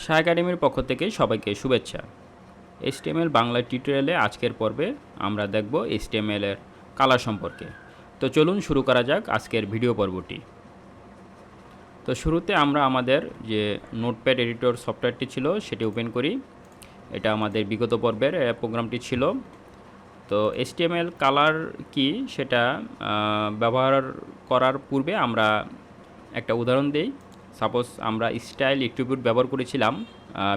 শাহ একাডেমির পক্ষ থেকে সবাইকে শুভেচ্ছা। HTML বাংলা টিউটোরিয়ালে আজকের পর্বে আমরা দেখব HTML এর কালার সম্পর্কে। তো চলুন শুরু করা যাক আজকের ভিডিও পর্বটি। তো শুরুতে আমরা আমাদের যে নোটপ্যাড এডিটর সফটওয়্যারটি ছিল সেটি ওপেন করি। এটা আমাদের বিগত পর্বের প্রোগ্রামটি ছিল। তো HTML কালার কি সেটা ব্যবহার করার পূর্বে আমরা একটা উদাহরণ দেই। সাপোজ আমরা স্টাইল অ্যাট্রিবিউট ব্যবহার করেছিলাম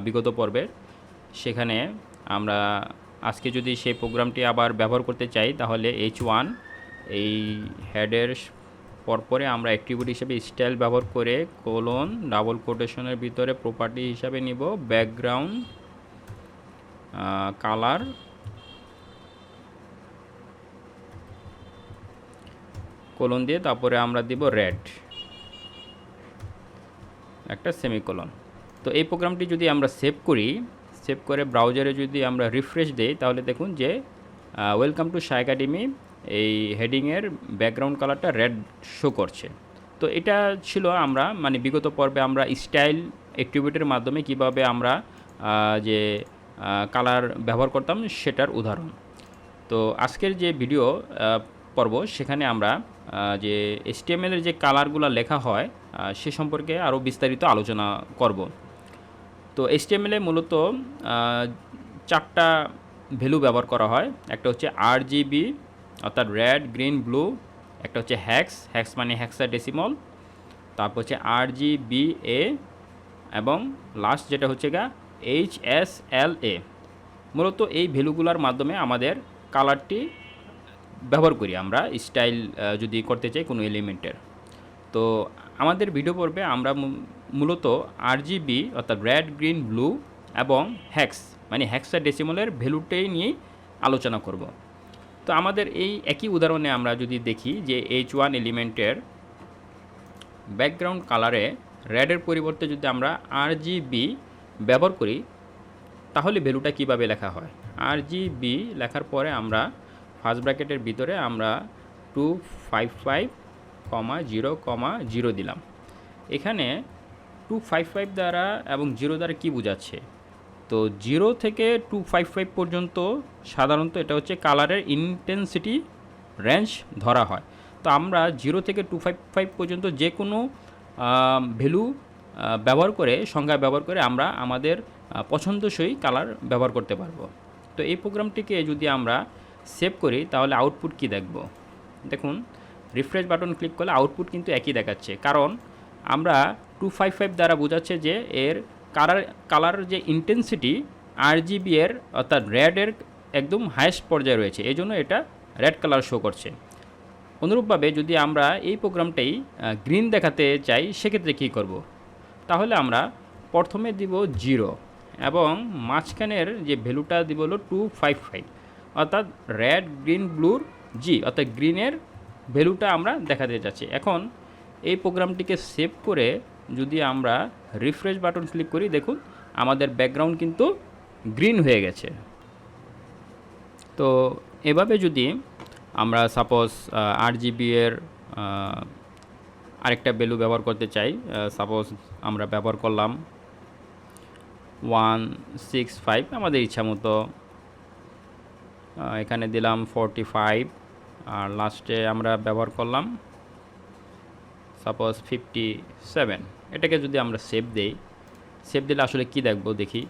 বিগত পর্বের, সেখানে আমরা আজকে যদি সেই প্রোগ্রামটি আবার ব্যবহার করতে চাই তাহলে H1 এই হেডের পরপরে আমরা অ্যাট্রিবিউট হিসেবে স্টাইল ব্যবহার করে কোলন ডাবল কোটেশনের ভিতরে প্রপার্টি হিসাবে নিব ব্যাকগ্রাউন্ড কালার কোলন দিয়ে তারপরে আমরা দিব রেড একটা সেমিকোলন। তো এই প্রোগ্রামটি যদি আমরা সেভ করি, সেভ করে ব্রাউজারে যদি আমরা রিফ্রেশ দেই তাহলে দেখুন যে ওয়েলকাম টু শাহ একাডেমি এই হেডিংয়ের ব্যাকগ্রাউন্ড কালারটা রেড শো করছে। তো এটা ছিল আমরা বিগত পর্বে আমরা স্টাইল অ্যাট্রিবিউটের মাধ্যমে কিভাবে আমরা যে কালার ব্যবহার করতাম সেটার উদাহরণ। তো আজকের যে ভিডিও পর্ব সেখানে আমরা যে HTML এর যে কালারগুলো লেখা হয় সে সম্পর্কে আরও বিস্তারিত আলোচনা করব। তো HTML এ মূলত চারটা ভ্যালু ব্যবহার করা হয়। একটা হচ্ছে RGB অর্থাৎ রেড গ্রিন ব্লু, একটা হচ্ছে হ্যাক্স মানে হেক্সাডেসিমাল, তারপর হচ্ছে RGBA এবং লাস্ট যেটা হচ্ছে HSLA। মূলত এই ভ্যালুগুলোর মাধ্যমে আমাদের কালারটি ব্যবহার করি আমরা স্টাইল যদি করতে চাই কোনো এলিমেন্টের। তো আমাদের ভিডিও পর্বে আমরা মূলত RGB অর্থাৎ রেড গ্রিন ব্লু এবং হ্যাক্স মানে হেক্সাডেসিমালের ভ্যালুটাই নিয়েই আলোচনা করব। তো আমাদের এই একই উদাহরণে আমরা যদি দেখি যে H1 এলিমেন্টের ব্যাকগ্রাউন্ড কালারে রেডের পরিবর্তে যদি আমরা RGB ব্যবহার করি তাহলে ভ্যালুটা কিভাবে লেখা হয়। RGB লেখার পরে আমরা ফার্স্ট ব্র্যাকেটের ভিতরে আমরা 255,0,0 দিলাম। এখানে 255 দ্বারা এবং 0 দ্বারা কি বোঝাচ্ছে? তো 0 থেকে 255 পর্যন্ত সাধারণত এটা হচ্ছে কালারের ইন্টেন্সিটি রেঞ্জ ধরা হয়। তো আমরা 0 থেকে 255 পর্যন্ত যে কোনো ভ্যালু ব্যবহার করে সংখ্যা ব্যবহার করে আমরা আমাদের পছন্দসই কালার ব্যবহার করতে পারবো। তো এই প্রোগ্রামটিকে যদি আমরা সেভ করি তাহলে আউটপুট কি দেখব? দেখুন, রিফ্রেশ বাটন ক্লিক করলে আউটপুট কিন্তু একই দেখাচ্ছে, কারণ আমরা 255 দ্বারা বোঝাচ্ছে যে এর কালার যে ইন্টেন্সিটি RGB এর অর্থাৎ রেডের একদম হাইয়েস্ট পর্যায়ে রয়েছে, এই জন্য এটা রেড কালার শো করছে। অনুরূপভাবে যদি আমরা এই প্রোগ্রামটাই গ্রিন দেখাতে চাই সেক্ষেত্রে কী করব? তাহলে আমরা প্রথমে দিব 0 এবং মাঝখানের যে ভ্যালুটা দিব হলো 255 অর্থাৎ রেড গ্রিন ব্লুর অর্থাৎ গ্রিনের ভ্যালুটা আমরা দেখাতে যাচ্ছি। এখন এই প্রোগ্রামটিকে সেভ করে যদি আমরা রিফ্রেশ বাটন ক্লিক করি, দেখুন আমাদের ব্যাকগ্রাউন্ড কিন্তু গ্রিন হয়ে গেছে। তো এভাবে যদি আমরা সাপোজ RGB এর আরেকটা ভ্যালু ব্যবহার করতে চাই, সাপোজ আমরা ব্যবহার করলাম 165, আমাদের ইচ্ছা মতো এখানে দিলাম 45 আর লাস্টে আমরা ব্যবহার করলাম সাপোজ 57। এটাকে যদি আমরা সেভ দিলে আসলে কি দেখব দেখি।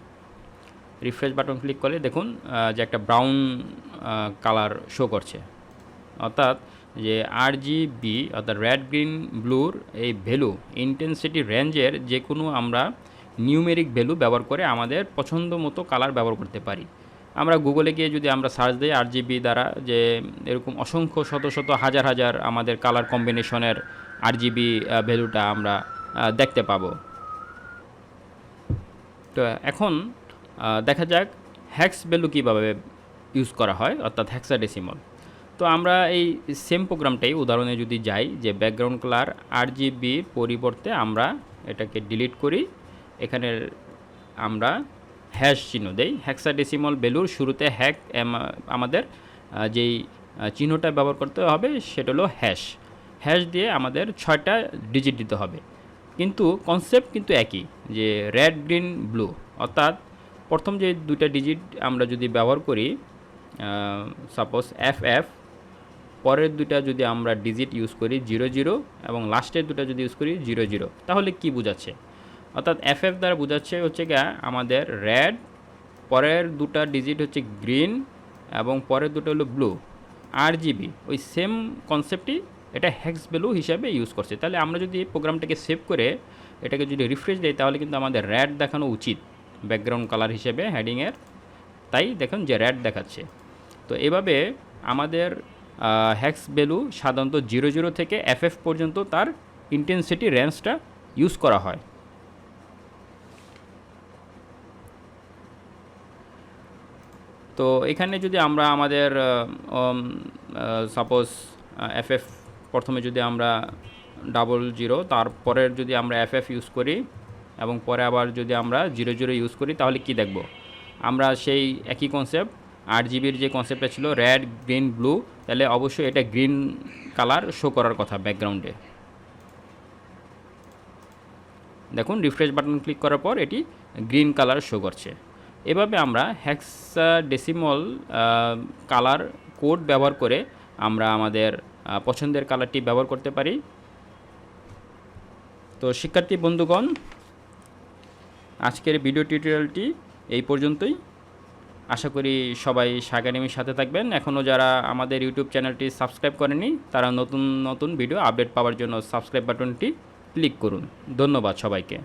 রিফ্রেশ বাটন ক্লিক করলে দেখুন যে একটা ব্রাউন কালার শো করছে, অর্থাৎ যে RGB অর্থাৎ রেড গ্রিন ব্লুর এই ভ্যালু ইন্টেন্সিটি রেঞ্জের যে কোনো আমরা নিউমেরিক ভ্যালু ব্যবহার করে আমাদের পছন্দ মতো কালার ব্যবহার করতে পারি। আমরা গুগলে গিয়ে যদি আমরা সার্চ দিই RGB দ্বারা, যে এরকম অসংখ্য শত শত হাজার হাজার আমাদের কালার কম্বিনেশনের RGB ভ্যালুটা আমরা দেখতে পাবো। তো এখন দেখা যাক হ্যাক্স ভ্যালু কীভাবে ইউজ করা হয় অর্থাৎ হেক্সাডেসিমাল। তো আমরা এই সেম প্রোগ্রামটাই উদাহরণে যদি যাই যে ব্যাকগ্রাউন্ড কালার RGBর পরিবর্তে আমরা এটাকে ডিলিট করি, এখানে আমরা হ্যাশ চিহ্ন দেই। হেক্সাডেসিমাল ভ্যালুর শুরুতে আমাদের যেই চিহ্নটা ব্যবহার করতে হবে সেটা হলো হ্যাশ দিয়ে আমাদের 6টা ডিজিট দিতে হবে। কিন্তু কনসেপ্ট কিন্তু একই, যে রেড গ্রিন ব্লু, অর্থাৎ প্রথম যে দুইটা ডিজিট আমরা যদি ব্যবহার করি, সাপোজ FF, পরের দুইটা যদি আমরা ডিজিট ইউজ করি 00 এবং লাস্টের দুটো যদি ইউজ করি 00, তাহলে কি বোঝাচ্ছে? অর্থাৎ FF দ্বারা বোঝাচ্ছে হচ্ছে গিয়ে আমাদের রেড, পরের দুটা ডিজিট হচ্ছে গ্রিন এবং পরের দুটো হলো ব্লু। RGB ওই সেম কনসেপ্টই এটা হেক্স ভ্যালু হিসাবে ইউজ করছে। তাহলে আমরা যদি এই প্রোগ্রামটাকে সেভ করে এটাকে যদি রিফ্রেশ দেই, তাহলে কিন্তু আমাদের রেড দেখানো উচিত ব্যাকগ্রাউন্ড কালার হিসেবে হেডিংয়ের, তাই দেখুন যে রেড দেখাচ্ছে। তো এভাবে আমাদের হেক্স ভ্যালু সাধারণত 00 থেকে FF পর্যন্ত তার ইন্টেন্সিটি রেঞ্জটা ইউজ করা হয়। তো এখানে যদি আমরা আমাদের সাপোজ FF প্রথমে যদি আমরা 00, তারপরের যদি আমরা FF ইউজ করি এবং পরে আবার যদি আমরা 00 ইউজ করি, তাহলে কি দেখব? আমরা সেই একই কনসেপ্ট RGBর যে কনসেপ্টটা ছিল রেড গ্রিন ব্লু, তাহলে অবশ্যই এটা গ্রিন কালার শো করার কথা ব্যাকগ্রাউন্ডে। দেখুন রিফ্রেশ বাটন ক্লিক করার পর এটি গ্রিন কালার শো করছে। এভাবে আমরা হেক্সাডেসিমাল কালার কোড ব্যবহার করে আমরা আমাদের পছন্দের কালারটি ব্যবহার করতে পারি। তো শিক্ষার্থী বন্ধুগণ, আজকের ভিডিও টিউটোরিয়ালটি এই পর্যন্তই। আশা করি সবাই সাগানিমির সাথে থাকবেন। এখনও যারা আমাদের ইউটিউব চ্যানেলটি সাবস্ক্রাইব করেনি, তারা নতুন নতুন ভিডিও আপডেট পাওয়ার জন্য সাবস্ক্রাইব বাটনটি ক্লিক করুন। ধন্যবাদ সবাইকে।